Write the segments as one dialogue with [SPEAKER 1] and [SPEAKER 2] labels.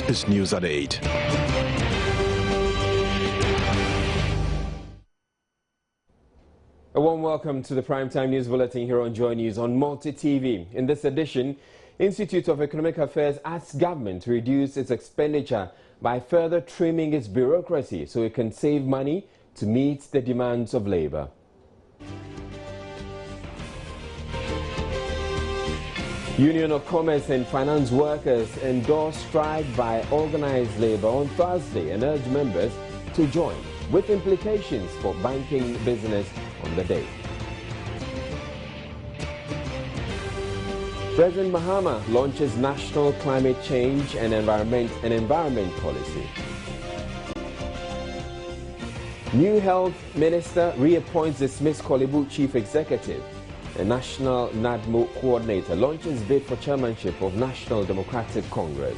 [SPEAKER 1] is News at 8.
[SPEAKER 2] A warm welcome to the Primetime News Bulletin here on Joy News on Multi TV. In this edition, Institute of Economic Affairs asks government to reduce its expenditure by further trimming its bureaucracy so it can save money to meet the demands of labor. Union of Commerce and Finance Workers endorsed strike by organized labor on Thursday and urged members to join, with implications for banking business on the day. President Mahama launches National Climate Change and Environment Policy. New Health Minister reappoints dismissed Kolebu Chief Executive. A National NADMO coordinator launches bid for chairmanship of National Democratic Congress.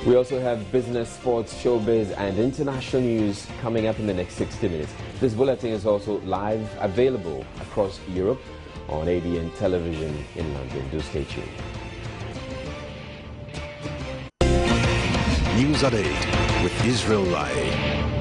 [SPEAKER 2] We also have business, sports, showbiz and international news coming up in the next 60 minutes. This bulletin is also live available across Europe on ABN television in London. Do stay tuned.
[SPEAKER 1] News at 8 with Israel Lai.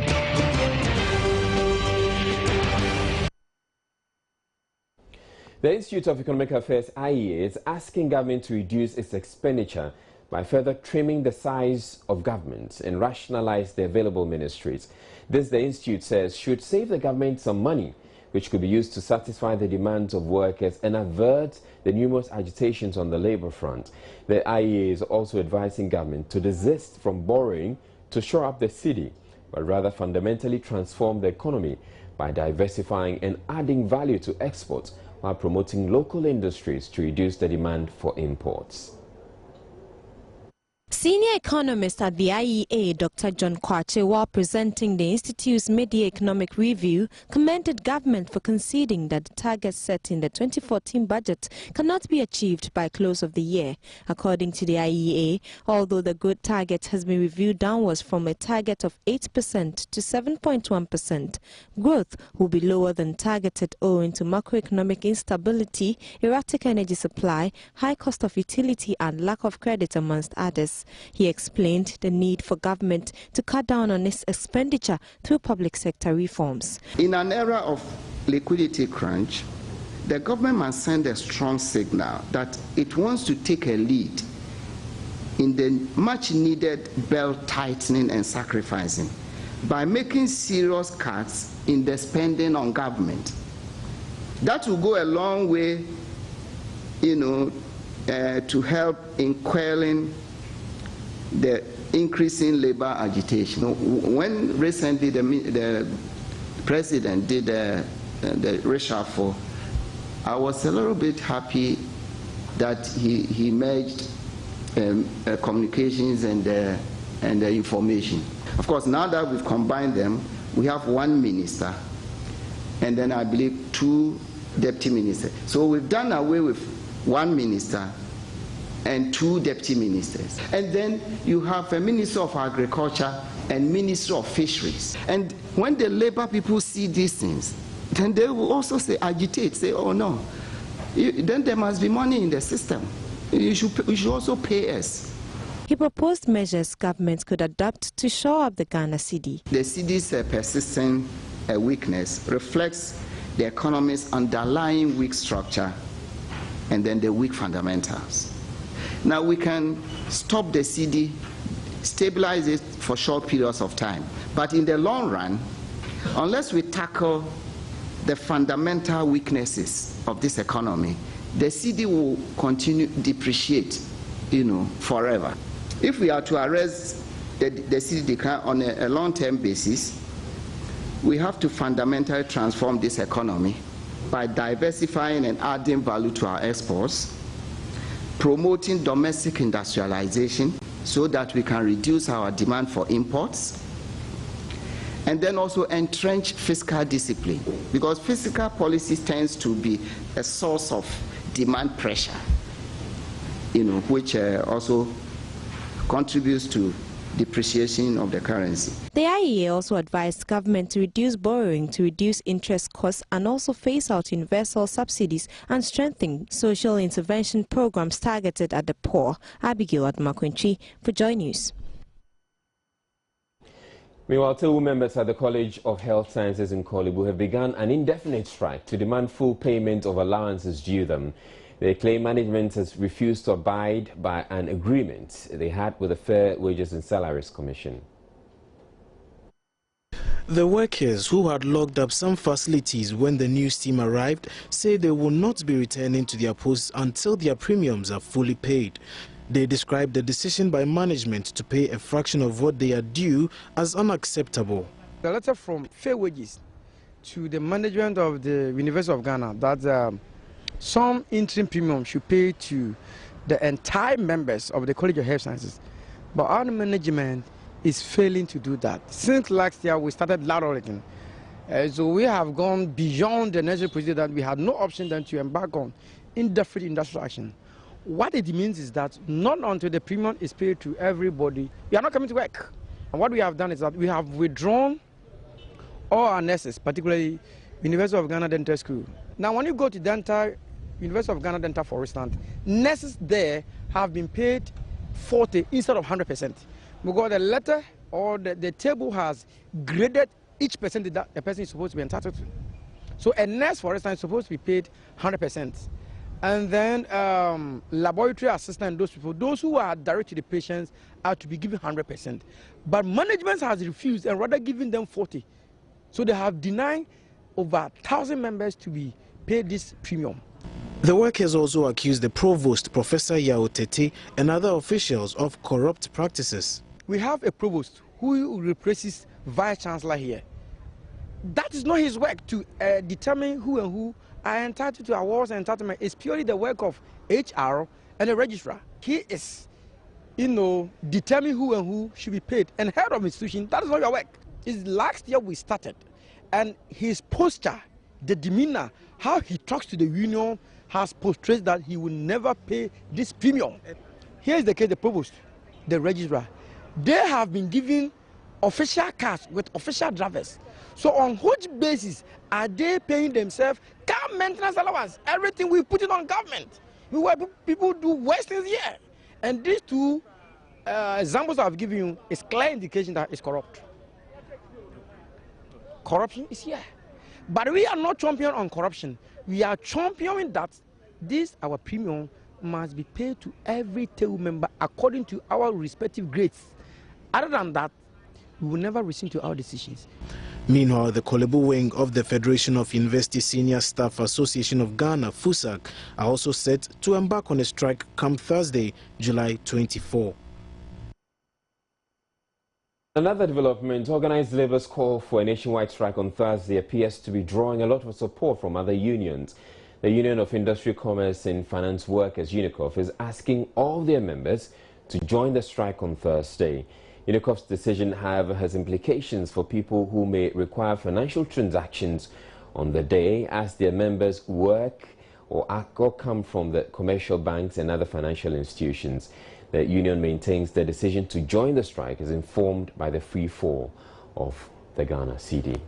[SPEAKER 2] The Institute of Economic Affairs, IEA, is asking government to reduce its expenditure by further trimming the size of government and rationalize the available ministries. This, the Institute says, should save the government some money, which could be used to satisfy the demands of workers and avert the numerous agitations on the labor front. The IEA is also advising government to desist from borrowing to shore up the city, but rather fundamentally transform the economy by diversifying and adding value to exports, while promoting local industries to reduce the demand for imports.
[SPEAKER 3] Senior economist at the IEA, Dr. John Kwache, while presenting the Institute's mid-year economic review, commended government for conceding that the targets set in the 2014 budget cannot be achieved by close of the year. According to the IEA, although the growth target has been reviewed downwards from a target of 8% to 7.1%, growth will be lower than targeted owing to macroeconomic instability, erratic energy supply, high cost of utility and lack of credit, amongst others. He explained the need for government to cut down on its expenditure through public sector reforms.
[SPEAKER 4] In an era of liquidity crunch, the government must send a strong signal that it wants to take a lead in the much needed belt tightening and sacrificing by making serious cuts in the spending on government. That will go a long way, to help in quelling the increasing labor agitation. When recently the president did the reshuffle, I was a little bit happy that he merged communications and the information. Of course, now that we've combined them, we have one minister and then I believe two deputy ministers. So we've done away with one minister and two deputy ministers. And then you have a Minister of Agriculture and Minister of Fisheries. And when the labor people see these things, then they will also agitate, say, oh no, then there must be money in the system. You should also pay us.
[SPEAKER 3] He proposed measures government could adopt to shore up the Ghana cedi.
[SPEAKER 4] The cedi's persistent weakness reflects the economy's underlying weak structure and then the weak fundamentals. Now we can stop the cedi, stabilize it for short periods of time. But in the long run, unless we tackle the fundamental weaknesses of this economy, the cedi will continue to depreciate, forever. If we are to arrest the cedi decline on a long-term basis, we have to fundamentally transform this economy by diversifying and adding value to our exports, promoting domestic industrialization so that we can reduce our demand for imports, and then also entrench fiscal discipline, because fiscal policy tends to be a source of demand pressure, which also contributes to depreciation of the currency.
[SPEAKER 3] The IEA also advised government to reduce borrowing, to reduce interest costs, and also phase out universal subsidies and strengthen social intervention programs targeted at the poor. Abigail Admakwenchi for Joy News.
[SPEAKER 2] Meanwhile, 2 members at the College of Health Sciences in Korle have begun an indefinite strike to demand full payment of allowances due them. They claim management has refused to abide by an agreement they had with the Fair Wages and Salaries Commission.
[SPEAKER 5] The workers who had locked up some facilities when the news team arrived say they will not be returning to their posts until their premiums are fully paid. They described the decision by management to pay a fraction of what they are due as unacceptable.
[SPEAKER 6] The letter from Fair Wages to the management of the University of Ghana that some interim premium should pay to the entire members of the College of Health Sciences. But our management is failing to do that. Since last year, we started laterally. So we have gone beyond the necessary procedure that we had no option than to embark on indefinite industrial action. What it means is that not until the premium is paid to everybody, we are not coming to work. And what we have done is that we have withdrawn all our nurses, particularly University of Ghana Dental School. Now, when you go to Dental, University of Ghana Dental, for instance, nurses there have been paid 40 instead of 100%. Because the letter or the table has graded each percentage that a person is supposed to be entitled to. So a nurse, for instance, is supposed to be paid 100%. And then laboratory assistant, those people, those who are direct to the patients are to be given 100%. But management has refused and rather giving them 40. So they have denied over 1,000 members to be paid this premium.
[SPEAKER 5] The workers also accused the provost, Professor Yao Tete, and other officials of corrupt practices.
[SPEAKER 6] We have a provost who replaces vice chancellor here. That is not his work to determine who and who are entitled to awards and entitlement. It's purely the work of HR and the registrar. He is, determining who and who should be paid. And head of institution, that is not your work. It's last year we started, and his posture, the demeanor, how he talks to the union has portrayed that he will never pay this premium. Here is the case, the provost, the registrar. They have been given official cars with official drivers. So on which basis are they paying themselves car maintenance allowance? Everything we put it on government. People do worse things here. And these 2 examples I've given you is clear indication that it's corrupt. Corruption is here. But we are not champion on corruption. We are championing that our premium must be paid to every table member according to our respective grades. Other than that, we will never listen to our decisions.
[SPEAKER 5] Meanwhile, the Kolebu wing of the Federation of University Senior Staff Association of Ghana, FUSAG, are also set to embark on a strike come Thursday, July 24.
[SPEAKER 2] Another development, organized labor's call for a nationwide strike on Thursday appears to be drawing a lot of support from other unions. The Union of Industry, Commerce and Finance Workers, UNICOF, is asking all their members to join the strike on Thursday. UNICOF's decision, however, has implications for people who may require financial transactions on the day as their members work or come from the commercial banks and other financial institutions. The union maintains the decision to join the strike is informed by the free fall of the Ghana cedi.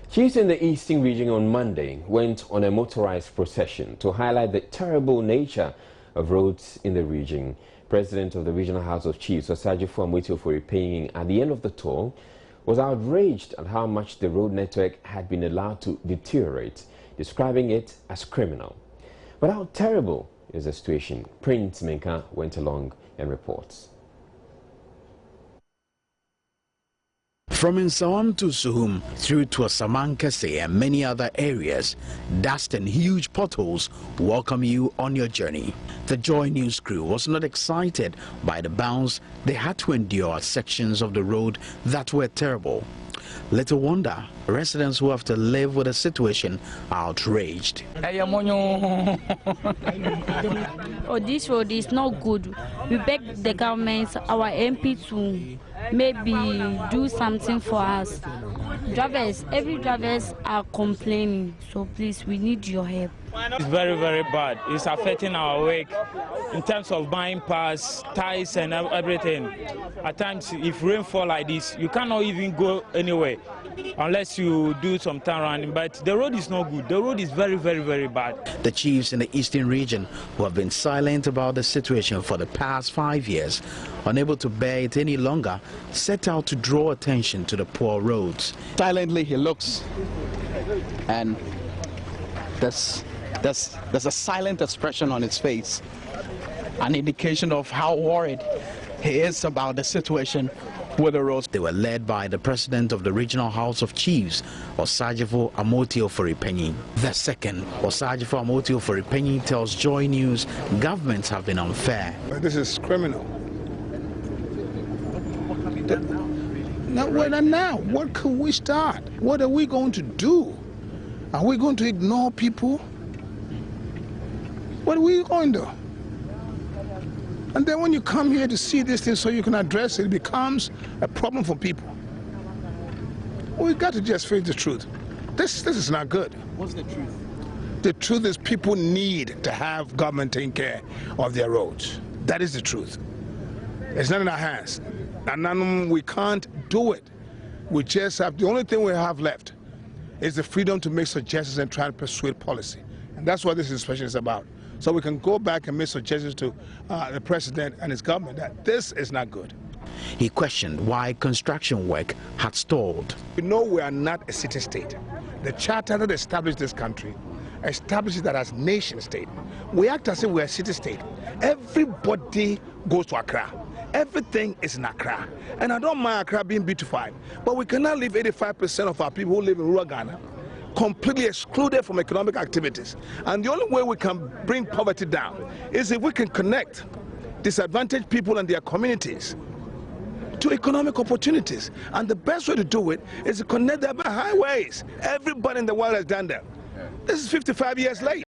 [SPEAKER 2] Chiefs in the Eastern region on Monday went on a motorized procession to highlight the terrible nature of roads in the region. President of the Regional House of Chiefs, Osajifo Amwetio, for repaying at the end of the tour, was outraged at how much the road network had been allowed to deteriorate, describing it as criminal. But how terrible is the situation? Prince Menka went along and reports.
[SPEAKER 7] From Nsawam to Suhum, through to Asamankese and many other areas, dust and huge potholes welcome you on your journey. The Joy News crew was not excited by the bounce they had to endure at sections of the road that were terrible. Little wonder, residents who have to live with the situation are outraged.
[SPEAKER 8] Oh, this road is not good. We beg the government, our MP, to maybe do something for us. every drivers are complaining. So please, we need your help.
[SPEAKER 9] It's very, very bad. It's affecting our work in terms of buying parts, ties, and everything. At times, if rain fall like this, you cannot even go anywhere unless you do some turnaround. But the road is not good. The road is very, very, very bad.
[SPEAKER 7] The chiefs in the eastern region, who have been silent about the situation for the past 5 years, unable to bear it any longer, set out to draw attention to the poor roads.
[SPEAKER 10] Silently he looks, and there's a silent expression on his face, an indication of how worried he is about the situation with the roads.
[SPEAKER 7] They were led by the president of the Regional House of Chiefs, Osajifo Amotio Foripenyi. The second, Osajifo Amotio Foripenyi, tells Joy News governments have been unfair.
[SPEAKER 11] This is criminal. Now, what can we start? What are we going to do? Are we going to ignore people? What are we going to do? And then when you come here to see this thing so you can address it, it becomes a problem for people. We've got to just face the truth. This is not good.
[SPEAKER 10] What's the truth?
[SPEAKER 11] The truth is people need to have government taking care of their roads. That is the truth. It's not in our hands. And we can't do it. We just have, the only thing we have left is the freedom to make suggestions and try to persuade policy. And that's what this inspection is about. So we can go back and make suggestions to the president and his government that this is not good.
[SPEAKER 7] He questioned why construction work had stalled.
[SPEAKER 11] You know, we are not a city state. The charter that established this country establishes that as nation state. We act as if we're a city state. Everybody goes to Accra. Everything is in Accra. And I don't mind Accra being beautified, but we cannot leave 85% of our people who live in rural Ghana completely excluded from economic activities. And the only way we can bring poverty down is if we can connect disadvantaged people and their communities to economic opportunities. And the best way to do it is to connect them by highways. Everybody in the world has done that. This is 55 years late.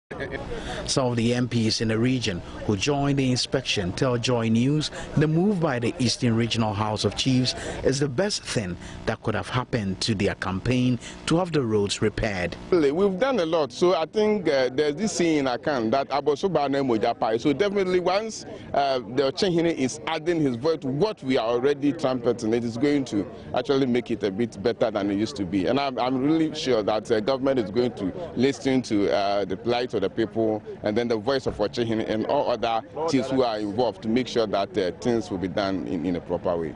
[SPEAKER 7] Some of the MPs in the region who joined the inspection tell Joy News the move by the Eastern Regional House of Chiefs is the best thing that could have happened to their campaign to have the roads repaired.
[SPEAKER 12] We've done a lot, so I think there's this saying in account that Abosobane Mojapai. So definitely once the Chenhine is adding his voice to what we are already trumpeting, it is going to actually make it a bit better than it used to be. And I'm really sure that the government is going to listen to the plight of the people and then the voice of Chenhine and all other teams who are involved to make sure that things will be done in a proper way.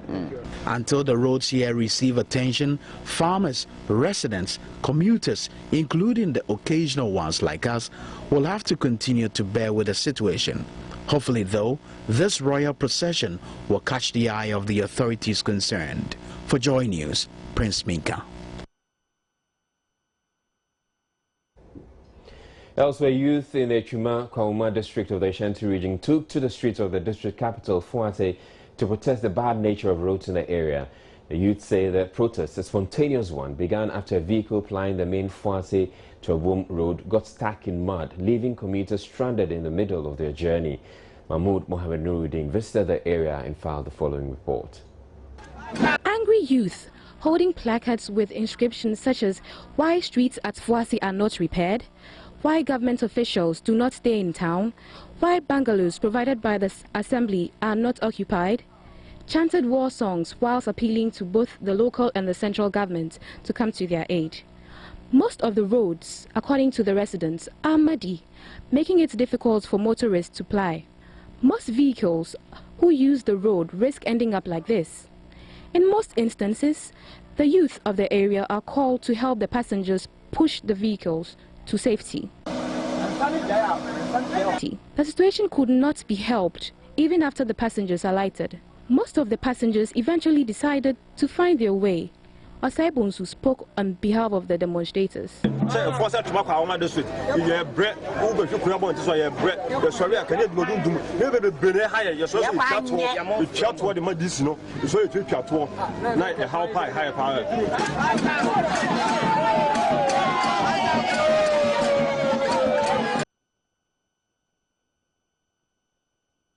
[SPEAKER 7] Until the roads here receive attention, farmers, residents, commuters, including the occasional ones like us, will have to continue to bear with the situation. Hopefully, though, this royal procession will catch the eye of the authorities concerned. For Joy News, Prince Minka.
[SPEAKER 2] Elsewhere, youth in the Chuma-Kwauma district of the Ashanti region took to the streets of the district capital, Fuate, to protest the bad nature of roads in the area. The youth say the protest, a spontaneous one, began after a vehicle plying the main Fuate to Abom road got stuck in mud, leaving commuters stranded in the middle of their journey. Mahmoud Mohamed Nuruddin visited the area and filed the following report.
[SPEAKER 13] Angry youth holding placards with inscriptions such as "Why streets at Fuate are not repaired?" "Why government officials do not stay in town?" "Why bungalows provided by the assembly are not occupied?" chanted war songs whilst appealing to both the local and the central government to come to their aid. Most of the roads, according to the residents, are muddy, making it difficult for motorists to ply. Most vehicles who use the road risk ending up like this. In most instances, the youth of the area are called to help the passengers push the vehicles to safety. The situation could not be helped even after the passengers alighted. Most of the passengers eventually decided to find their way. Osei Bonsu spoke on behalf of the demonstrators.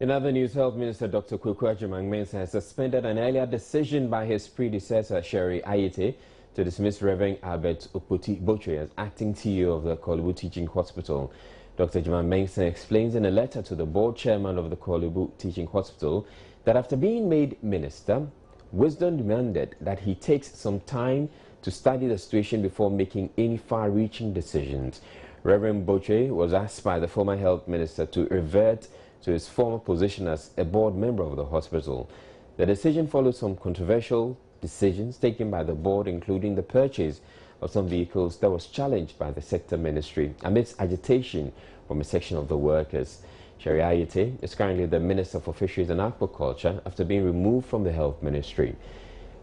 [SPEAKER 2] In other news, Health Minister Dr. Kwaku Agyeman-Mensah has suspended an earlier decision by his predecessor, Sherry Ayete, to dismiss Reverend Albert Boche as acting CEO of the Korle Bu Teaching Hospital. Dr. Jamal Mengson explains in a letter to the board chairman of the Korle Bu Teaching Hospital that after being made minister, wisdom demanded that he takes some time to study the situation before making any far-reaching decisions. Reverend Boche was asked by the former health minister to revert to his former position as a board member of the hospital. The decision follows some controversial decisions taken by the board, including the purchase of some vehicles that was challenged by the sector ministry amidst agitation from a section of the workers. Sherry Ayete is currently the Minister for Fisheries and Aquaculture after being removed from the health ministry.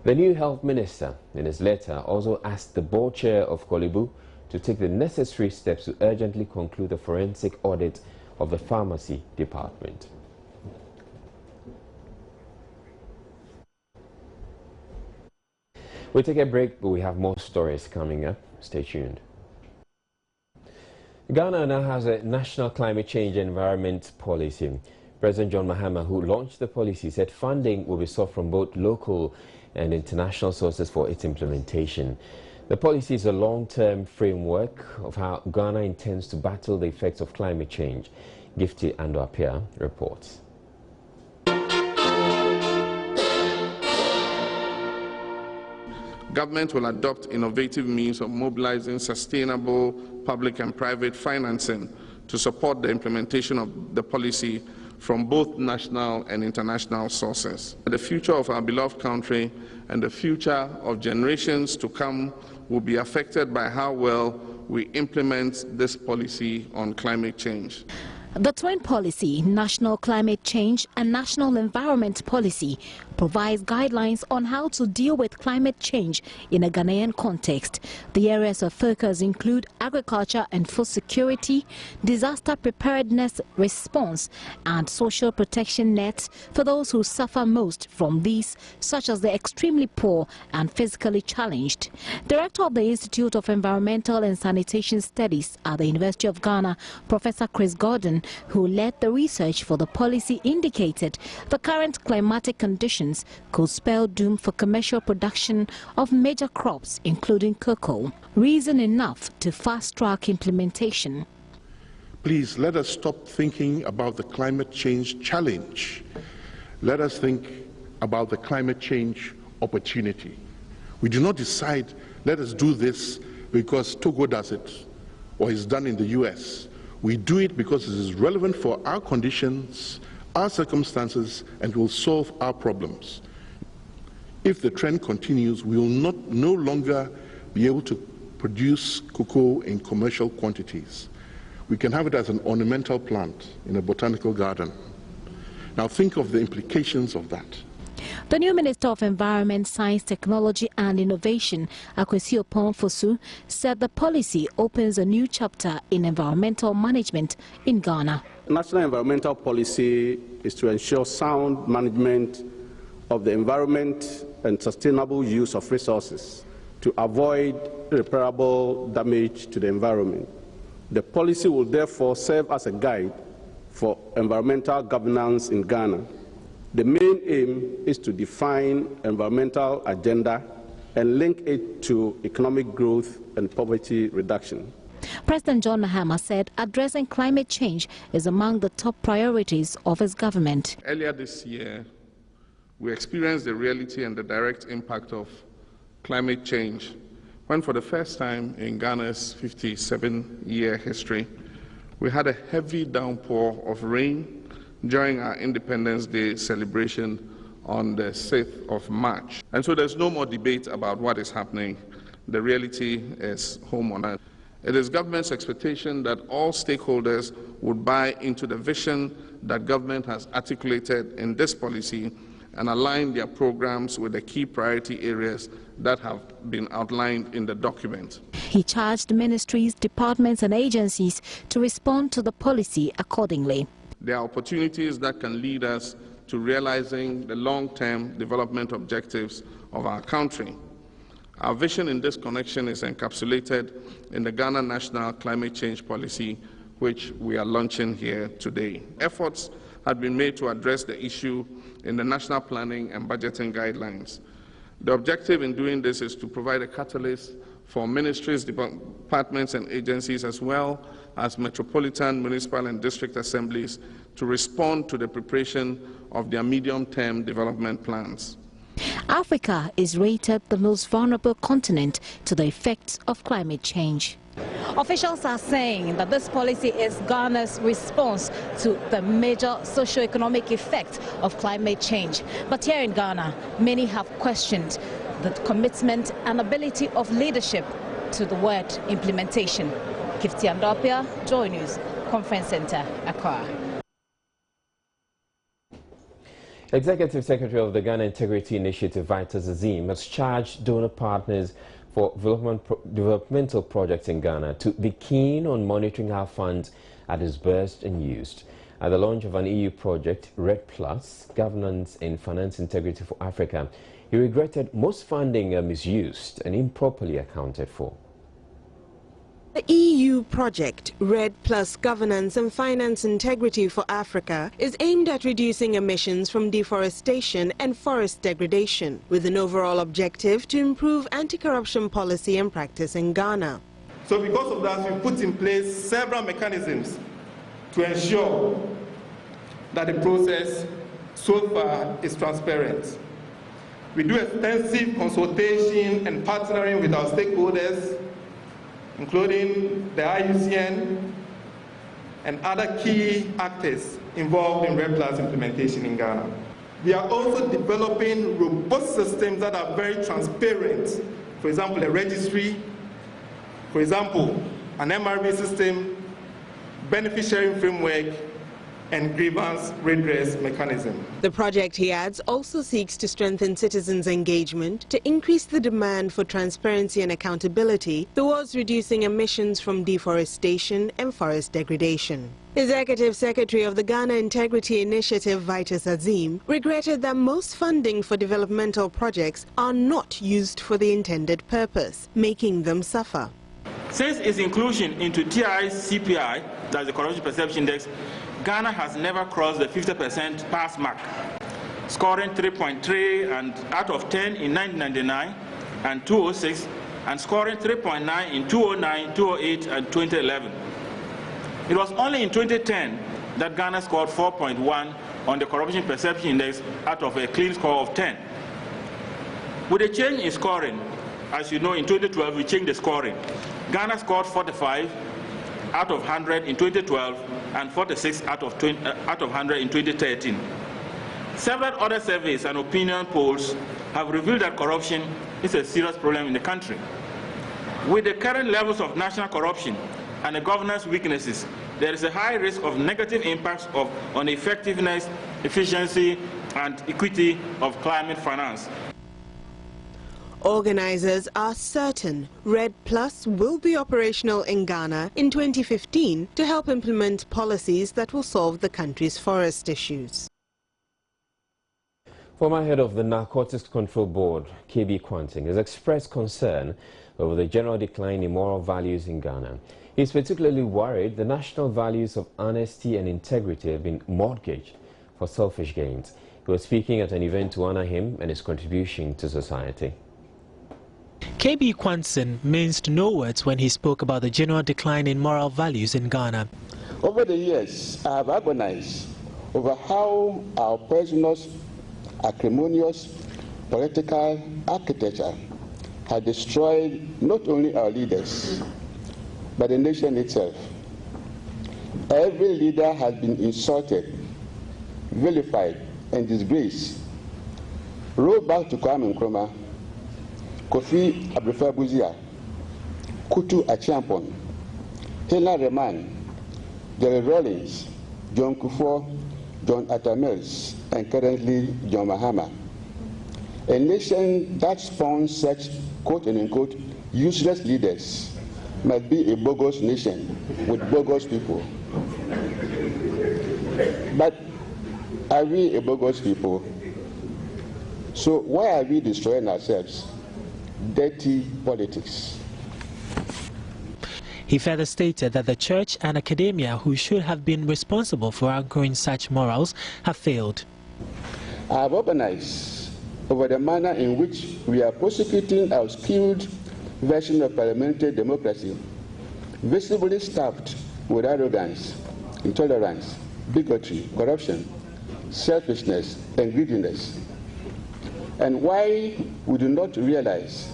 [SPEAKER 2] The new health minister, in his letter, also asked the board chair of Korle Bu to take the necessary steps to urgently conclude the forensic audit of the pharmacy department. We'll take a break, but we have more stories coming up. Stay tuned. Ghana now has a national climate change and environment policy. President John Mahama, who launched the policy, said funding will be sought from both local and international sources for its implementation. The policy is a long-term framework of how Ghana intends to battle the effects of climate change. Gifty Ando-Apia reports.
[SPEAKER 12] Government will adopt innovative means of mobilizing sustainable public and private financing to support the implementation of the policy from both national and international sources. The future of our beloved country and the future of generations to come will be affected by how well we implement this policy on climate change.
[SPEAKER 14] The twin policy, National Climate Change and National Environment Policy, provides guidelines on how to deal with climate change in a Ghanaian context. The areas of focus include agriculture and food security, disaster preparedness response, and social protection nets for those who suffer most from these, such as the extremely poor and physically challenged. Director of the Institute of Environmental and Sanitation Studies at the University of Ghana, Professor Chris Gordon, who led the research for the policy, indicated the current climatic conditions could spell doom for commercial production of major crops, including cocoa. Reason enough to fast-track implementation.
[SPEAKER 15] Please let us stop thinking about the climate change challenge. Let us think about the climate change opportunity. We do not decide, let us do this because Togo does it or is done in the US. We do it because it is relevant for our conditions, our circumstances, and will solve our problems. If the trend continues, we will no longer be able to produce cocoa in commercial quantities. We can have it as an ornamental plant in a botanical garden. Now think of the implications of that.
[SPEAKER 14] The new Minister of Environment, Science, Technology and Innovation, Akwesi Oponfosu, said the policy opens a new chapter in environmental management in Ghana.
[SPEAKER 16] National environmental policy is to ensure sound management of the environment and sustainable use of resources to avoid irreparable damage to the environment. The policy will therefore serve as a guide for environmental governance in Ghana. The main aim is to define environmental agenda and link it to economic growth and poverty reduction.
[SPEAKER 14] President John Mahama said addressing climate change is among the top priorities of his government.
[SPEAKER 12] Earlier this year, we experienced the reality and the direct impact of climate change when, for the first time in Ghana's 57-year history, we had a heavy downpour of rain during our Independence Day celebration on the 6th of March. And so there's no more debate about what is happening. The reality is home on earth. It is government's expectation that all stakeholders would buy into the vision that government has articulated in this policy and align their programs with the key priority areas that have been outlined in the document.
[SPEAKER 14] He charged ministries, departments and agencies to respond to the policy accordingly.
[SPEAKER 12] There are opportunities that can lead us to realizing the long-term development objectives of our country. Our vision in this connection is encapsulated in the Ghana National Climate Change Policy, which we are launching here today. Efforts have been made to address the issue in the National Planning and Budgeting Guidelines.
[SPEAKER 15] The objective in doing this is to provide a catalyst for ministries, departments, and agencies, as well as metropolitan, municipal, and district assemblies to respond to the preparation of their medium-term development plans.
[SPEAKER 14] Africa is rated the most vulnerable continent to the effects of climate change. Officials are saying that this policy is Ghana's response to the major socio-economic effect of climate change. But here in Ghana, many have questioned the commitment and ability of leadership to the word implementation. Kifty Andopia, Joy News, Conference Center, Accra.
[SPEAKER 2] Executive Secretary of the Ghana Integrity Initiative, Vitas Azim, has charged donor partners for developmental projects in Ghana to be keen on monitoring how funds are disbursed and used. At the launch of an EU project, RED Plus, Governance in Finance Integrity for Africa, he regretted most funding are misused and improperly accounted for.
[SPEAKER 17] The EU project, RED Plus Governance and Finance Integrity for Africa, is aimed at reducing emissions from deforestation and forest degradation, with an overall objective to improve anti-corruption policy and practice in Ghana.
[SPEAKER 18] So because of that, we put in place several mechanisms to ensure that the process so far is transparent. We do extensive consultation and partnering with our stakeholders, including the IUCN and other key actors involved in RED Plus implementation in Ghana. We are also developing robust systems that are very transparent. For example, a registry, for example, an MRV system, benefit sharing framework, and grievance redress mechanism.
[SPEAKER 17] The project, he adds, also seeks to strengthen citizens' engagement to increase the demand for transparency and accountability towards reducing emissions from deforestation and forest degradation. Executive Secretary of the Ghana Integrity Initiative, Vitas Azim, regretted that most funding for developmental projects are not used for the intended purpose, making them suffer.
[SPEAKER 9] Since its inclusion into TI's CPI, that's the Corruption Perception Index, Ghana has never crossed the 50% pass mark, scoring 3.3 and out of 10 in 1999 and 2006, and scoring 3.9 in 2009, 2008, and 2011. It was only in 2010 that Ghana scored 4.1 on the Corruption Perception Index out of a clean score of 10. With a change in scoring, as you know, in 2012 we changed the scoring. Ghana scored 45 out of 100 in 2012 and 46 out of 100 in 2013. Several other surveys and opinion polls have revealed that corruption is a serious problem in the country. With the current levels of national corruption and the governance weaknesses, there is a high risk of negative impacts on the effectiveness, efficiency, and equity of climate finance.
[SPEAKER 17] Organizers are certain RED Plus will be operational in Ghana in 2015 to help implement policies that will solve the country's forest issues.
[SPEAKER 2] Former head of the Narcotics Control Board, KB Kwanting, has expressed concern over the general decline in moral values in Ghana. He is particularly worried the national values of honesty and integrity have been mortgaged for selfish gains. He was speaking at an event to honor him and his contribution to society.
[SPEAKER 19] KB Kwanting minced no words when he spoke about the general decline in moral values in Ghana.
[SPEAKER 20] Over the years, I have agonized over how our poisonous, acrimonious political architecture had destroyed not only our leaders, but the nation itself. Every leader has been insulted, vilified, and disgraced. Roll back to Kwame Nkrumah, Kofi Abdul-Buzia, Kutu Achiampon, Hela Reman, Jerry Rawlings, John Kufuor, John Atta Mills, and currently John Mahama. A nation that spawns such quote-unquote useless leaders must be a bogus nation with bogus people. But are we a bogus people? So why are we destroying ourselves? Dirty politics.
[SPEAKER 19] He further stated that the church and academia, who should have been responsible for anchoring such morals, have failed.
[SPEAKER 20] I have organized over the manner in which we are prosecuting our skewed version of parliamentary democracy, visibly staffed with arrogance, intolerance, bigotry, corruption, selfishness, and greediness. And why we do not realize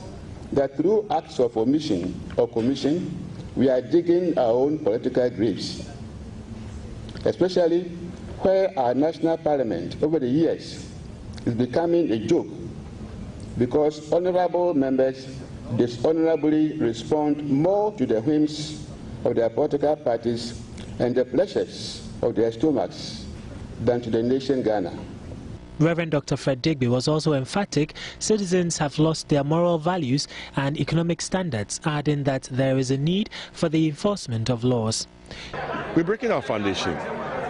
[SPEAKER 20] that through acts of omission or commission, we are digging our own political graves, especially where our national parliament over the years is becoming a joke because honorable members dishonorably respond more to the whims of their political parties and the pleasures of their stomachs than to the nation Ghana.
[SPEAKER 19] Reverend Dr. Fred Digby was also emphatic citizens have lost their moral values and economic standards, adding that there is a need for the enforcement of laws.
[SPEAKER 21] We're breaking our foundation.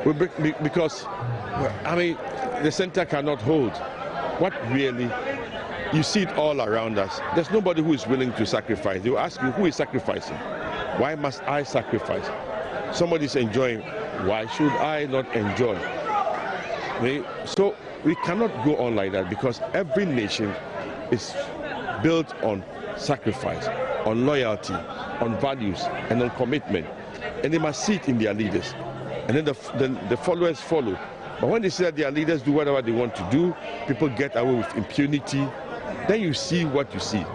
[SPEAKER 21] Because, I mean, the center cannot hold. What really, you see it all around us. There's nobody who is willing to sacrifice. They will ask you, who is sacrificing? Why must I sacrifice? Somebody's enjoying. Why should I not enjoy? So we cannot go on like that because every nation is built on sacrifice, on loyalty, on values, and on commitment. And they must see it in their leaders. And then the followers follow. But when they see that their leaders do whatever they want to do, people get away with impunity, then you see what you see.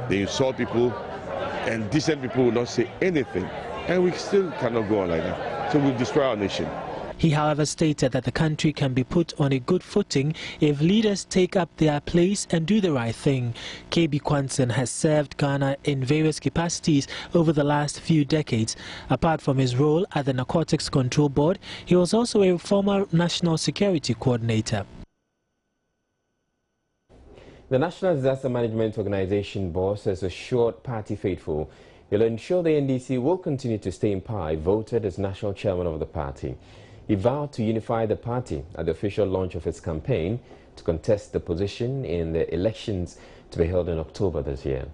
[SPEAKER 21] They insult people, and decent people will not say anything. And we still cannot go on like that. So we'll destroy our nation.
[SPEAKER 19] He, however, stated that the country can be put on a good footing if leaders take up their place and do the right thing. KB Kwansen has served Ghana in various capacities over the last few decades. Apart from his role at the Narcotics Control Board, he was also a former National Security Coordinator.
[SPEAKER 2] The National Disaster Management Organization boss has assured party faithful he'll ensure the NDC will continue to stay in power, voted as national chairman of the party. He vowed to unify the party at the official launch of its campaign to contest the position in the elections to be held in October this year.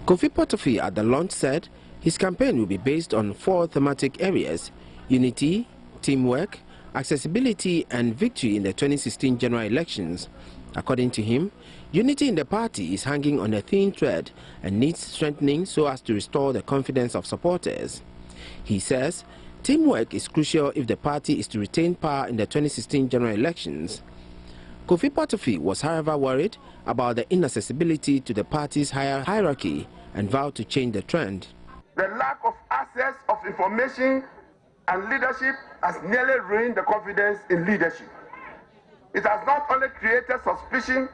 [SPEAKER 22] Kofi Potofi at the launch said his campaign will be based on 4 thematic areas: unity, teamwork, accessibility and victory in the 2016 general elections. According to him, unity in the party is hanging on a thin thread and needs strengthening so as to restore the confidence of supporters. He says teamwork is crucial if the party is to retain power in the 2016 general elections. Kofi Potofi was, however, worried about the inaccessibility to the party's higher hierarchy and vowed to change the trend.
[SPEAKER 23] The lack of access of information and leadership has nearly ruined the confidence in leadership. It has not only created suspicion,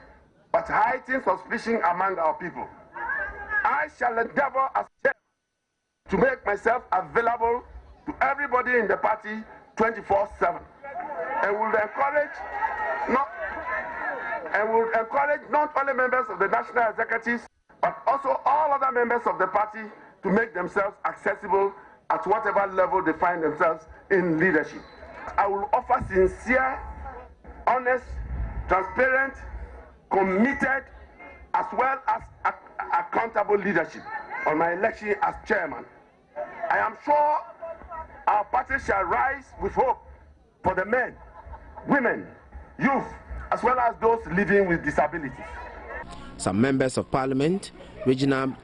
[SPEAKER 23] but heightened suspicion among our people. I shall endeavor as chairman to make myself available to everybody in the party 24/7, and will encourage not only members of the national executives, but also all other members of the party to make themselves accessible at whatever level they find themselves in leadership. I will offer sincere, honest, transparent, committed, as well as accountable leadership on my election as chairman. I am sure our party shall rise with hope for the men, women, youth, as well as those living with disabilities.
[SPEAKER 22] Some members of parliament, regional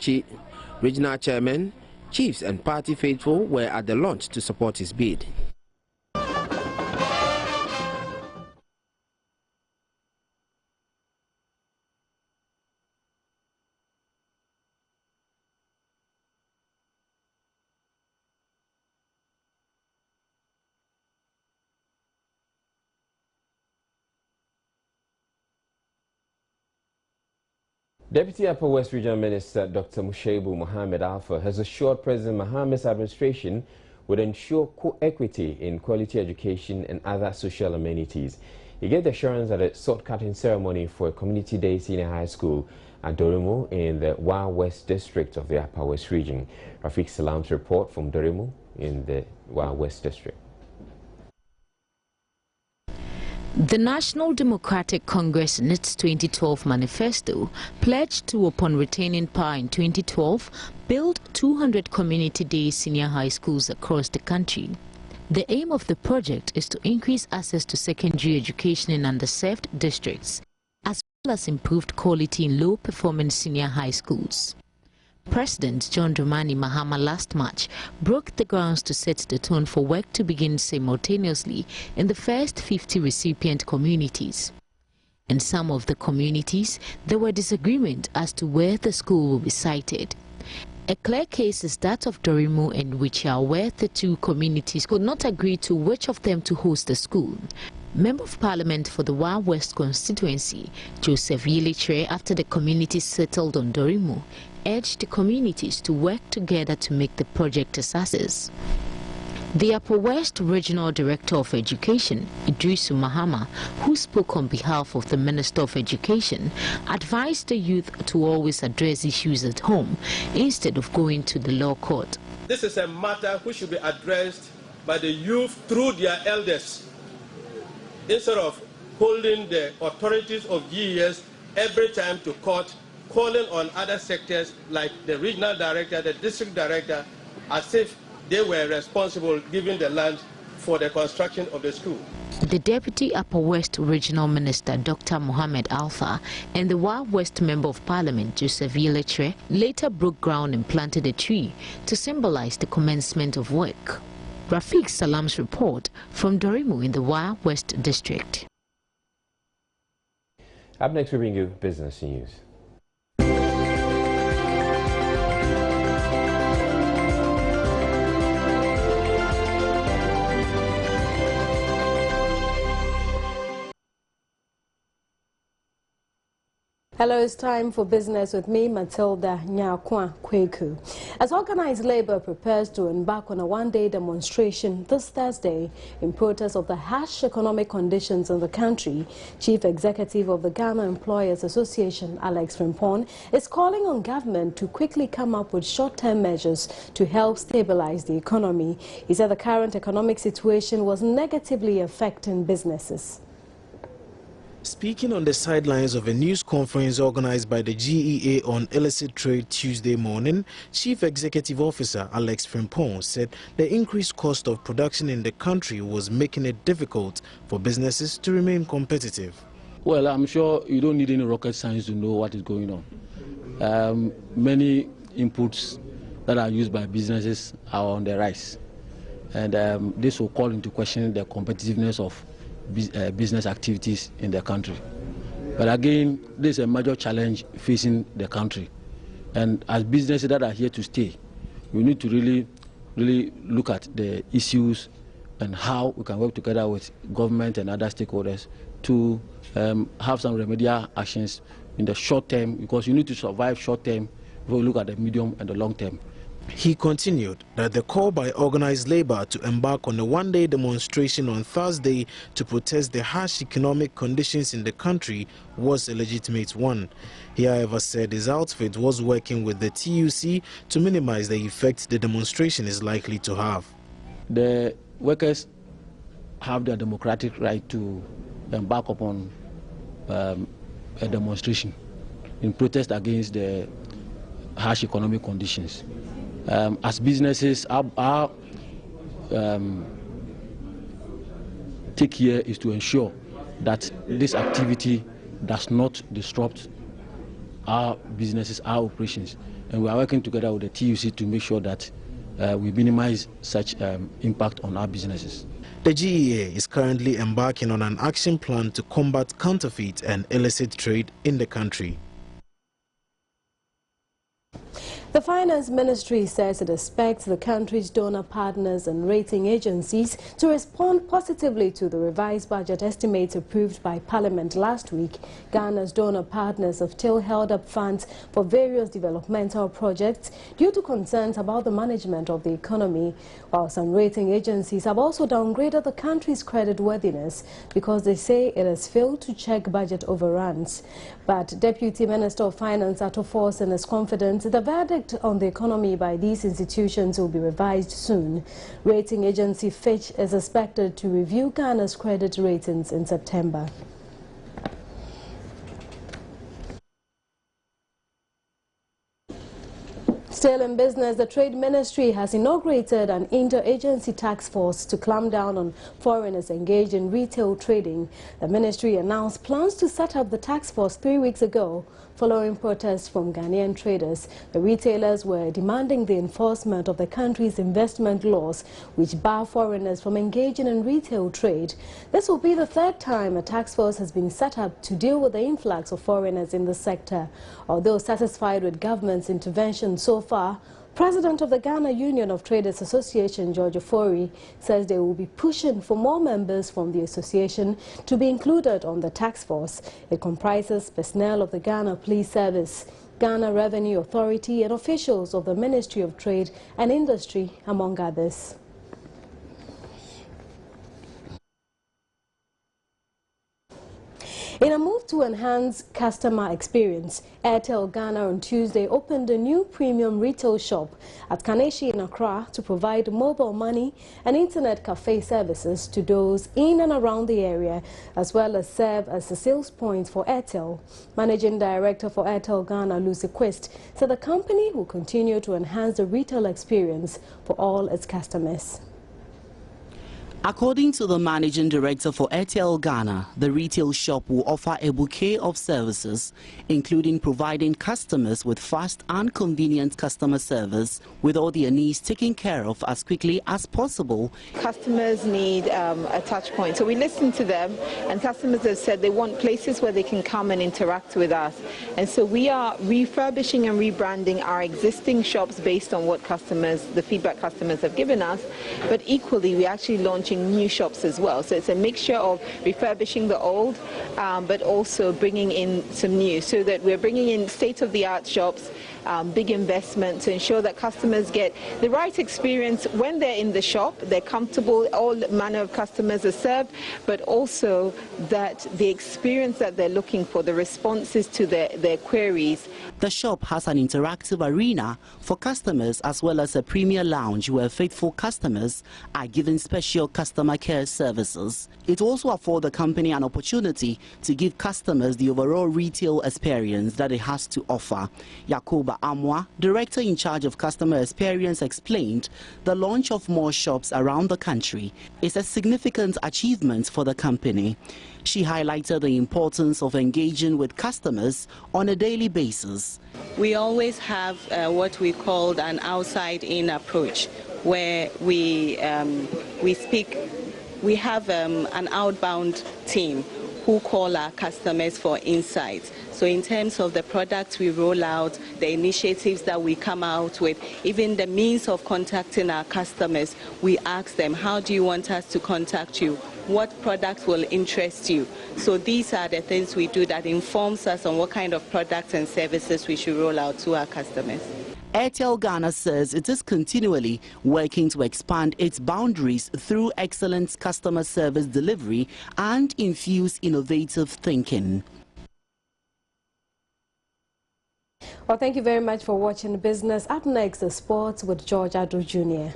[SPEAKER 22] chairmen, chiefs and party faithful were at the launch to support his bid.
[SPEAKER 2] Deputy Upper West Regional Minister Dr. Mushaibu Mohammed Alpha has assured President Mohammed's administration would ensure equity in quality education and other social amenities. He gave the assurance at a sword-cutting ceremony for a Community Day Senior High School at Dorimu in the Wa West District of the Upper West Region. Rafiq Salam's report from Dorimu in the Wa West District.
[SPEAKER 24] The National Democratic Congress in its 2012 manifesto pledged to, upon retaining power in 2012, build 200 community day senior high schools across the country. The aim of the project is to increase access to secondary education in underserved districts, as improved quality in low-performing senior high schools. President John Dramani Mahama last March broke the grounds to set the tone for work to begin simultaneously in the first 50 recipient communities. In some of the communities, there were disagreement as to where the school will be sited. A clear case is that of Dorimo and Wichia, where the two communities could not agree to which of them to host the school. Member of Parliament for the Wa West constituency, Joseph Yilitre, after the community settled on Dorimo, urged the communities to work together to make the project a success. The Upper West Regional Director of Education, Idrisu Mahama, who spoke on behalf of the Minister of Education, advised the youth to always address issues at home instead of going to the law court.
[SPEAKER 1] This is a matter which should be addressed by the youth through their elders, instead of holding the authorities of GES every time to court, calling on other sectors like the regional director, the district director, as if they were responsible giving the land for the construction of the school.
[SPEAKER 24] The Deputy Upper West Regional Minister, Dr. Mohammed Alpha, and the Wa West Member of Parliament, Joseph Yilitre, later broke ground and planted a tree to symbolize the commencement of work. Rafiq Salam's report from Dorimo in the Wa West District.
[SPEAKER 2] Up next, we bring you business news.
[SPEAKER 3] Hello, it's time for business with me, Matilda Nyakwa Kweku. As organized labor prepares to embark on a one-day demonstration this Thursday in protest of the harsh economic conditions in the country, Chief Executive of the Ghana Employers Association, Alex Frimpong, is calling on government to quickly come up with short-term measures to help stabilize the economy. He said the current economic situation was negatively affecting businesses.
[SPEAKER 5] Speaking on the sidelines of a news conference organized by the GEA on illicit trade Tuesday morning, Chief Executive Officer Alex Frimpong said the increased cost of production in the country was making it difficult for businesses to remain competitive.
[SPEAKER 4] Well, I'm sure you don't need any rocket science to know what is going on. Many inputs that are used by businesses are on the rise, and this will call into question the competitiveness of business activities in the country. But again, this is a major challenge facing the country, and as businesses that are here to stay, we need to really look at the issues and how we can work together with government and other stakeholders to have some remedial actions in the short term, because you need to survive short term before we look at the medium and the long term.
[SPEAKER 5] He continued that the call by organized labor to embark on a one-day demonstration on Thursday to protest the harsh economic conditions in the country was a legitimate one. He, however, said his outfit was working with the TUC to minimize the effect the demonstration is likely to have.
[SPEAKER 4] The workers have their democratic right to embark upon a demonstration in protest against the harsh economic conditions. As businesses, our take here is to ensure that this activity does not disrupt our businesses, our operations, and we are working together with the TUC to make sure that we minimize such impact on our businesses.
[SPEAKER 5] The GEA is currently embarking on an action plan to combat counterfeit and illicit trade in the country.
[SPEAKER 3] The Finance Ministry says it expects the country's donor partners and rating agencies to respond positively to the revised budget estimates approved by Parliament last week. Ghana's donor partners have still held up funds for various developmental projects due to concerns about the management of the economy, while some rating agencies have also downgraded the country's creditworthiness because they say it has failed to check budget overruns. But Deputy Minister of Finance Ato Forson is confident the verdict on the economy by these institutions will be revised soon. Rating agency Fitch is expected to review Ghana's credit ratings in September. Still in business, the Trade Ministry has inaugurated an interagency task force to clamp down on foreigners engaged in retail trading. The ministry announced plans to set up the task force 3 weeks ago following protests from Ghanaian traders. The retailers were demanding the enforcement of the country's investment laws, which bar foreigners from engaging in retail trade. This will be the third time a task force has been set up to deal with the influx of foreigners in the sector. Although satisfied with government's intervention so far, President of the Ghana Union of Traders Association, George Ofori, says they will be pushing for more members from the association to be included on the task force. It comprises personnel of the Ghana Police Service, Ghana Revenue Authority, and officials of the Ministry of Trade and Industry, among others. In a move to enhance customer experience, Airtel Ghana on Tuesday opened a new premium retail shop at Kaneshi in Accra to provide mobile money and internet cafe services to those in and around the area, as well as serve as a sales point for Airtel. Managing Director for Airtel Ghana, Lucy Quist, said the company will continue to enhance the retail experience for all its customers.
[SPEAKER 6] According to the Managing Director for Airtel Ghana, the retail shop will offer a bouquet of services, including providing customers with fast and convenient customer service, with all their needs taken care of as quickly as possible.
[SPEAKER 8] Customers need a touch point, so we listen to them, and customers have said they want places where they can come and interact with us. And so we are refurbishing and rebranding our existing shops based on what the feedback customers have given us, but equally we're actually launching new shops as well. So it's a mixture of refurbishing the old, but also bringing in some new, so that we're bringing in state-of-the-art shops, big investment to ensure that customers get the right experience when they're in the shop. They're comfortable, all manner of customers are served, but also that the experience that they're looking for, the responses to their queries.
[SPEAKER 6] The shop has an interactive arena for customers as well as a premier lounge where faithful customers are given special customer care services. It also affords the company an opportunity to give customers the overall retail experience that it has to offer. Yakuba Amwa, Director in charge of customer experience, explained the launch of more shops around the country is a significant achievement for the company. She highlighted the importance of engaging with customers on a daily basis.
[SPEAKER 10] We always have what we call an outside-in approach, where we have an outbound team who call our customers for insights. So in terms of the products we roll out, the initiatives that we come out with, even the means of contacting our customers, we ask them, how do you want us to contact you? What products will interest you? So these are the things we do that informs us on what kind of products and services we should roll out to our customers.
[SPEAKER 6] Airtel Ghana says it is continually working to expand its boundaries through excellent customer service delivery and infuse innovative thinking.
[SPEAKER 3] Well, thank you very much for watching Business. Up next, the sports with George Ado Jr.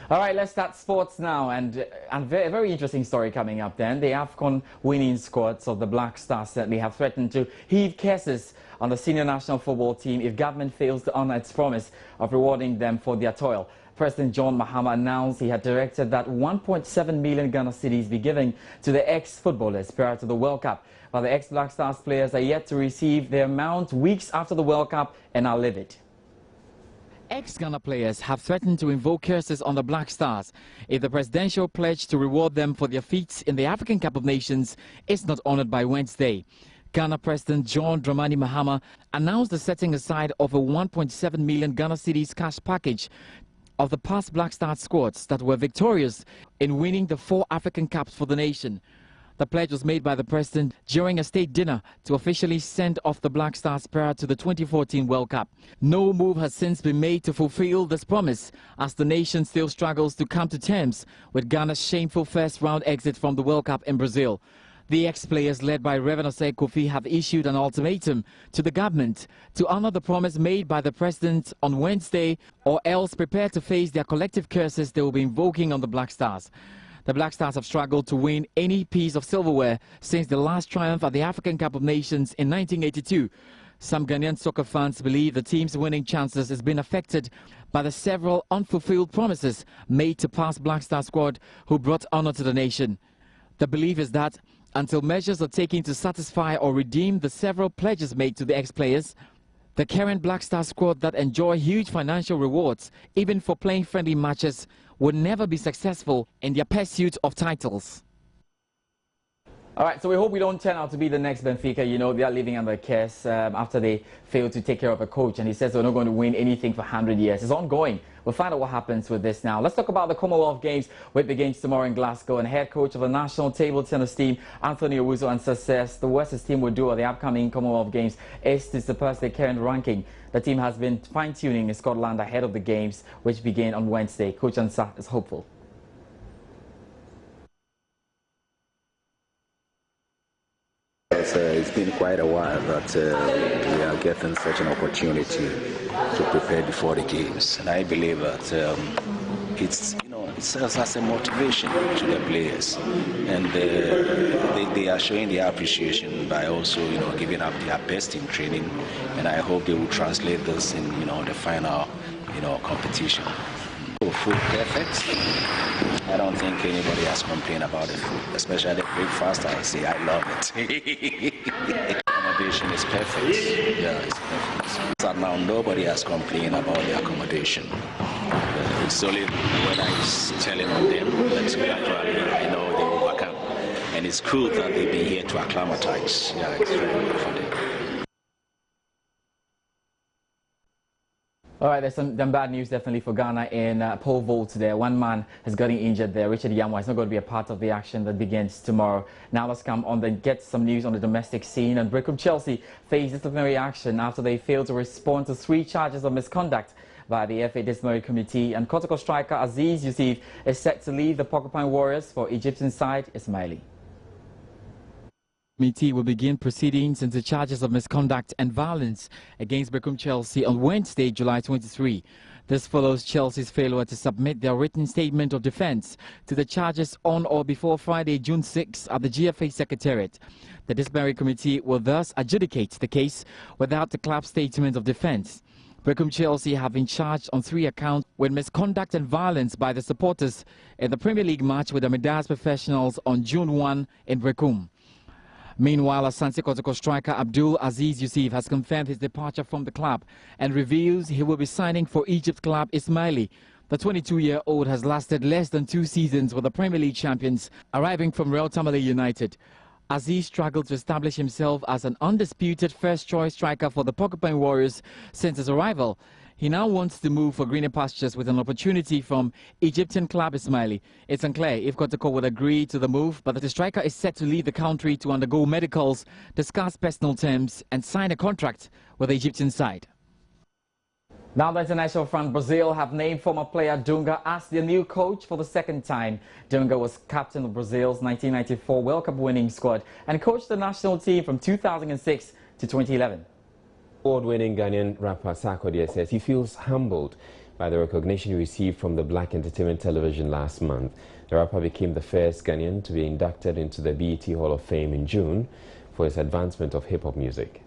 [SPEAKER 11] All right, let's start sports now, and a very interesting story coming up then. The AFCON winning squads of the Black Stars certainly have threatened to heave cases on the senior national football team if government fails to honor its promise of rewarding them for their toil. President John Mahama announced he had directed that 1.7 million Ghana cedis be given to the ex-footballers prior to the World Cup. While the ex-Black Stars players are yet to receive their amount weeks after the World Cup and are livid. Ex-Ghana players have threatened to invoke curses on the Black Stars if the presidential pledge to reward them for their feats in the African Cup of Nations is not honored by Wednesday. Ghana President John Dramani Mahama announced the setting aside of a 1.7 million Ghana cedis cash package of the past Black Stars squads that were victorious in winning the 4 African Cups for the nation. The pledge was made by the president during a state dinner to officially send off the Black Stars prior to the 2014 World Cup. No move has since been made to fulfill this promise, as the nation still struggles to come to terms with Ghana's shameful first-round exit from the World Cup in Brazil. The ex-players led by Barima Osei Asare have issued an ultimatum to the government to honor the promise made by the president on Wednesday, or else prepare to face their collective curses they will be invoking on the Black Stars. The Black Stars have struggled to win any piece of silverware since the last triumph at the African Cup of Nations in 1982. Some Ghanaian soccer fans believe the team's winning chances has been affected by the several unfulfilled promises made to past Black Star squad who brought honor to the nation. The belief is that until measures are taken to satisfy or redeem the several pledges made to the ex-players, the current Black Star squad that enjoy huge financial rewards, even for playing friendly matches, would never be successful in their pursuit of titles. All right, so we hope we don't turn out to be the next Benfica. You know, they are living under a curse after they failed to take care of a coach, and he says they're not going to win anything for 100 years. It's ongoing. We'll find out what happens with this now. Let's talk about the Commonwealth Games, which begins tomorrow in Glasgow, and head coach of the national table tennis team, Anthony Owusu, says the worst his team will do at the upcoming Commonwealth Games is to surpass their current ranking. The team has been fine-tuning in Scotland ahead of the Games, which begin on Wednesday. Coach Ansa is hopeful.
[SPEAKER 7] It's been quite a while that we are getting such an opportunity to prepare before the games, and I believe that it serves as a motivation to the players, and they are showing their appreciation by also giving up their best in training, and I hope they will translate this in the final competition. Food perfect. I don't think anybody has complained about the food, especially the breakfast. I say I love it. Accommodation is perfect. Yeah, it's perfect. So now nobody has complained about the accommodation. It's only when I was telling on them that gradually I know they will overcome. And it's cool that they've been here to acclimatize. Yeah, it's very good for them.
[SPEAKER 11] All right, there's some bad news definitely for Ghana in pole vault there. One man is getting injured there. Richard Yamwa is not going to be a part of the action that begins tomorrow. Now let's come on and get some news on the domestic scene. And Brecum Chelsea face disciplinary action after they failed to respond to 3 charges of misconduct by the FA Disciplinary Committee. And Kotoko striker Aziz Yusuf is set to leave the Porcupine Warriors for Egyptian side Ismaili. Committee will begin proceedings into charges of misconduct and violence against Brecum Chelsea on Wednesday, July 23. This follows Chelsea's failure to submit their written statement of defense to the charges on or before Friday, June 6 at the GFA Secretariat. The disciplinary committee will thus adjudicate the case without the club's statement of defense. Brecum Chelsea have been charged on 3 accounts with misconduct and violence by the supporters in the Premier League match with the Midas Professionals on June 1 in Brecum. Meanwhile, Asante Kotoko striker Abdul Aziz Yusuf has confirmed his departure from the club and reveals he will be signing for Egypt club Ismaili. The 22-year-old has lasted less than 2 seasons with the Premier League champions, arriving from Real Tamale United. Aziz struggled to establish himself as an undisputed first-choice striker for the Porcupine Warriors since his arrival. He now wants to move for greener pastures with an opportunity from Egyptian club Ismaili. It's unclear if Kotoko would agree to the move, but the striker is set to leave the country to undergo medicals, discuss personal terms and sign a contract with the Egyptian side. Now the international front, Brazil have named former player Dunga as their new coach for the 2nd time. Dunga was captain of Brazil's 1994 World Cup winning squad and coached the national team from 2006 to 2011.
[SPEAKER 2] Award-winning Ghanaian rapper Sarkodie says he feels humbled by the recognition he received from the Black Entertainment Television last month. The rapper became the first Ghanaian to be inducted into the BET Hall of Fame in June for his advancement of hip-hop music.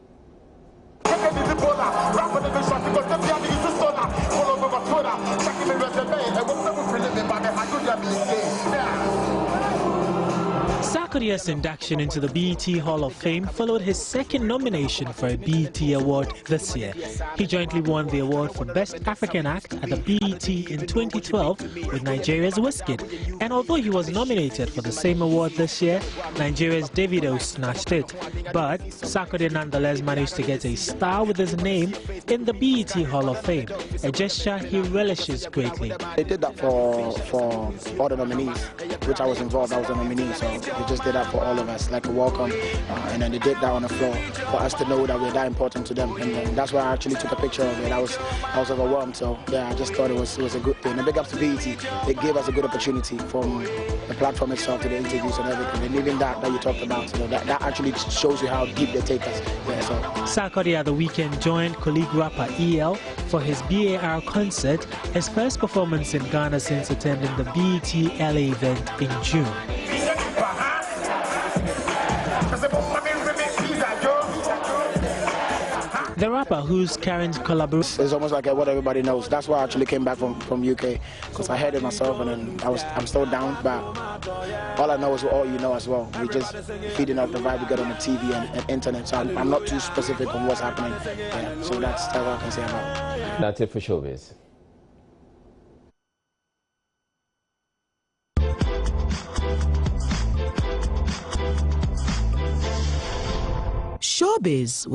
[SPEAKER 19] Sarkodie's induction into the BET Hall of Fame followed his 2nd nomination for a BET award this year. He jointly won the award for Best African Act at the BET in 2012 with Nigeria's Wizkid. And although he was nominated for the same award this year, Nigeria's Davido snatched it. But Sarkodie nonetheless managed to get a star with his name in the BET Hall of Fame, a gesture he relishes greatly.
[SPEAKER 12] They did that for all the nominees, which I was involved. I was a nominee, so they just just did that for all of us, like a welcome, and then they did that on the floor for us to know that we're that important to them, and that's why I actually took a picture of it. I was overwhelmed, so yeah, I just thought it was a good thing. And big up to BET, they gave us a good opportunity from the platform itself to the interviews and everything, and even that you talked about, so that actually shows you how deep they take us. Yeah, so.
[SPEAKER 19] Sarkodie at the weekend joined colleague rapper EL for his BAR concert, his first performance in Ghana since attending the BET LA event in June. The rapper, whose current collaboration
[SPEAKER 12] is almost like what everybody knows. That's why I actually came back from UK, because I heard it myself, and then I'm still down. But all I know is all you know as well. We're just feeding out the vibe we get on the TV and internet. So I'm not too specific on what's happening. Yeah, so that's all I can say about it.
[SPEAKER 2] That's it for Showbiz.
[SPEAKER 13] Showbiz